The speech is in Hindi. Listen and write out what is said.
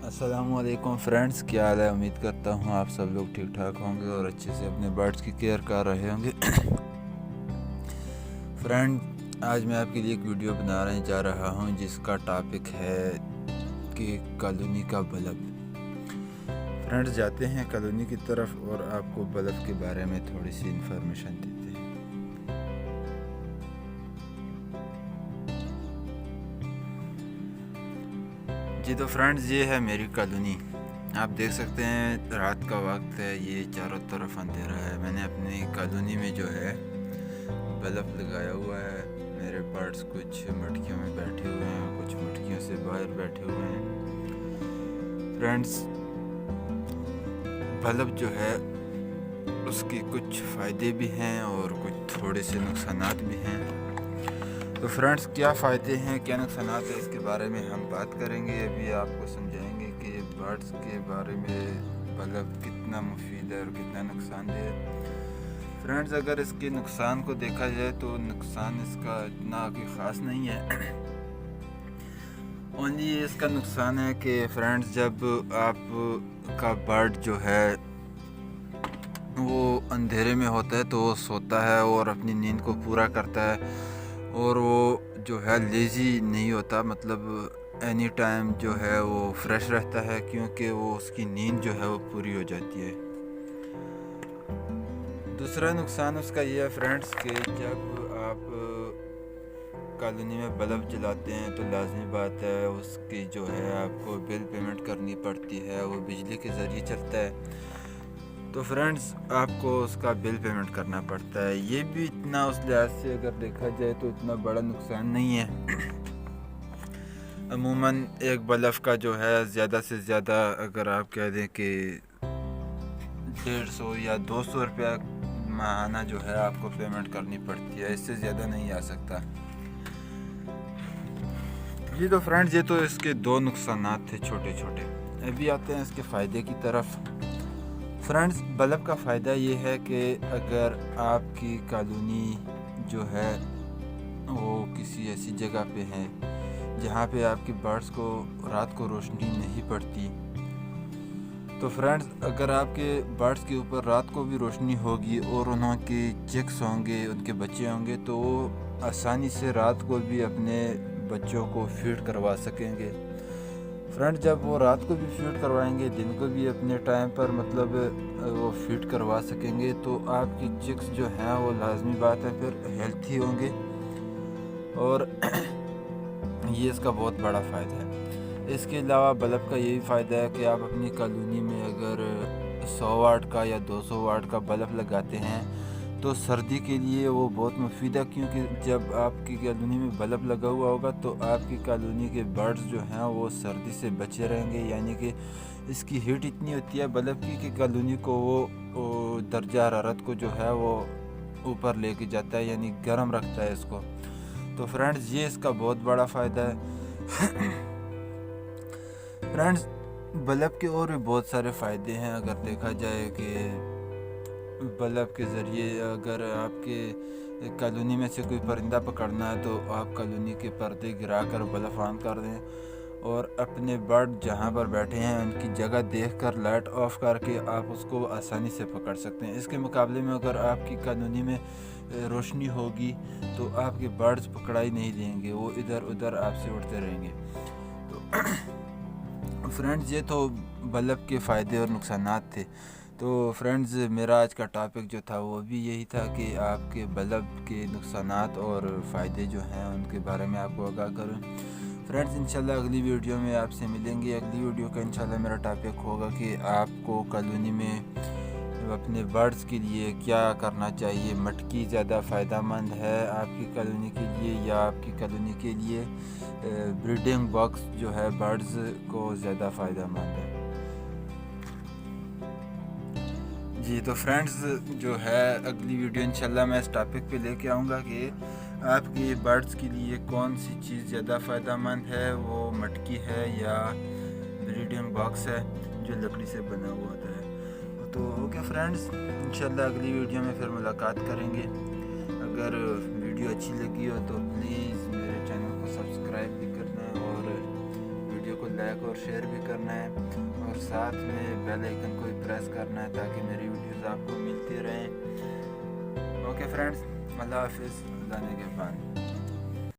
अस्सलामुअलैकुम फ्रेंड्स, क्या हाल है। उम्मीद करता हूँ आप सब लोग ठीक ठाक होंगे और अच्छे से अपने बर्ड्स की केयर कर रहे होंगे। फ्रेंड, आज मैं आपके लिए एक वीडियो बनाने जा रहा हूँ जिसका टॉपिक है कि कॉलोनी का बल्ब। फ्रेंड्स, जाते हैं कॉलोनी की तरफ और आपको बल्ब के बारे में थोड़ी सी इंफॉर्मेशन देते हैं। जी तो फ्रेंड्स, ये है मेरी कॉलोनी। आप देख सकते हैं रात का वक्त है, ये चारों तरफ अंधेरा है। मैंने अपनी कॉलोनी में जो है बल्ब लगाया हुआ है। मेरे बर्ड्स कुछ मटकियों में बैठे हुए हैं, कुछ मटकियों से बाहर बैठे हुए हैं। फ्रेंड्स, बल्ब जो है उसके कुछ फ़ायदे भी हैं और कुछ थोड़े से नुकसानात भी हैं। तो फ्रेंड्स, क्या फ़ायदे हैं क्या नुकसानात है, इसके बारे में हम बात करेंगे। अभी आपको समझाएंगे कि बर्ड्स के बारे में बल्ब कितना मुफीद है और कितना नुकसानदेह है। फ्रेंड्स, अगर इसके नुकसान को देखा जाए तो नुकसान इसका इतना कोई ख़ास नहीं है। ओनली इसका नुकसान है कि फ्रेंड्स, जब आप का बर्ड जो है वो अंधेरे में होता है तो वो सोता है और अपनी नींद को पूरा करता है और वो जो है लेज़ी नहीं होता, मतलब एनी टाइम जो है वो फ्रेश रहता है, क्योंकि वो उसकी नींद जो है वो पूरी हो जाती है। दूसरा नुकसान उसका ये है फ्रेंड्स कि जब आप कॉलोनी में बल्ब जलाते हैं तो लाजमी बात है उसकी जो है आपको बिल पेमेंट करनी पड़ती है। वो बिजली के ज़रिए चलता है तो फ्रेंड्स आपको उसका बिल पेमेंट करना पड़ता है। ये भी इतना उस लिहाज से अगर देखा जाए तो इतना बड़ा नुकसान नहीं है। अमूमन एक बल्ब का जो है ज़्यादा से ज़्यादा अगर आप कह दें कि 150 या 200 रुपया माहाना जो है आपको पेमेंट करनी पड़ती है, इससे ज़्यादा नहीं आ सकता। जी तो फ्रेंड्स, ये तो इसके दो नुकसानात थे छोटे छोटे। अभी आते हैं इसके फ़ायदे की तरफ। फ्रेंड्स, बल्ब का फ़ायदा ये है कि अगर आपकी कॉलोनी जो है वो किसी ऐसी जगह पे है जहाँ पे आपके बर्ड्स को रात को रोशनी नहीं पड़ती, तो फ्रेंड्स अगर आपके बर्ड्स के ऊपर रात को भी रोशनी होगी और उनके चिक्स होंगे, उनके बच्चे होंगे, तो वो आसानी से रात को भी अपने बच्चों को फीड करवा सकेंगे। फ्रेंड्स, जब वो रात को भी फीड करवाएंगे, दिन को भी अपने टाइम पर मतलब वो फीड करवा सकेंगे, तो आपकी चिक्स जो हैं वो लाजमी बात है फिर हेल्थी होंगे और ये इसका बहुत बड़ा फ़ायदा है। इसके अलावा बल्ब का यही फ़ायदा है कि आप अपनी कॉलोनी में अगर 100 वाट का या 200 वाट का बल्ब लगाते हैं तो सर्दी के लिए वो बहुत मुफीद है, क्योंकि जब आपकी कॉलोनी में बल्ब लगा हुआ होगा तो आपकी कॉलोनी के बर्ड्स जो हैं वो सर्दी से बचे रहेंगे। यानी कि इसकी हीट इतनी होती है बल्ब की कि कॉलोनी को वो दर्जा हरारत को जो है वो ऊपर लेके जाता है, यानी गर्म रखता है इसको। तो फ्रेंड्स, ये इसका बहुत बड़ा फ़ायदा है। फ्रेंड्स, बल्ब के और भी बहुत सारे फ़ायदे हैं। अगर देखा जाए कि बल्ब के ज़रिए अगर आपके कॉलोनी में से कोई परिंदा पकड़ना है तो आप कॉलोनी के पर्दे गिरा कर बल्ब ऑन कर दें और अपने बर्ड जहाँ पर बैठे हैं उनकी जगह देखकर लाइट ऑफ करके आप उसको आसानी से पकड़ सकते हैं। इसके मुकाबले में अगर आपकी कॉलोनी में रोशनी होगी तो आपके बर्ड्स पकड़ाई नहीं देंगे, वो इधर उधर आपसे उड़ते रहेंगे। तो फ्रेंड्स, ये तो बल्ब के फ़ायदे और नुकसानात थे। तो फ्रेंड्स, मेरा आज का टॉपिक जो था वो भी यही था कि आपके बल्ब के नुकसानात और फ़ायदे जो हैं उनके बारे में आपको आगाह करूँ। फ्रेंड्स, इंशाल्लाह अगली वीडियो में आपसे मिलेंगे। अगली वीडियो का इंशाल्लाह मेरा टॉपिक होगा कि आपको कॉलोनी में अपने बर्ड्स के लिए क्या करना चाहिए। मटकी ज़्यादा फ़ायदेमंद है आपकी कॉलोनी के लिए या आपकी कॉलोनी के लिए ब्रीडिंग बॉक्स जो है बर्ड्स को ज़्यादा फ़ायदेमंद है। जी तो फ्रेंड्स, जो है अगली वीडियो इंशाल्लाह मैं इस टॉपिक पे लेके आऊँगा कि आपके बर्ड्स के लिए कौन सी चीज़ ज़्यादा फ़ायदेमंद है, वो मटकी है या ब्रीडिंग बॉक्स है जो लकड़ी से बना हुआ होता है। तो ओके फ्रेंड्स, इंशाल्लाह अगली वीडियो में फिर मुलाकात करेंगे। अगर वीडियो अच्छी लगी हो तो प्लीज़ मेरे चैनल को सब्सक्राइब भी करना और वीडियो को लाइक और शेयर भी करना है और साथ में बेल आइकन को भी प्रेस करना है ताकि मेरी वीडियोस आपको मिलती रहें। ओके फ्रेंड्स, अल्लाह हाफिज़, अल्लाह निगहबान।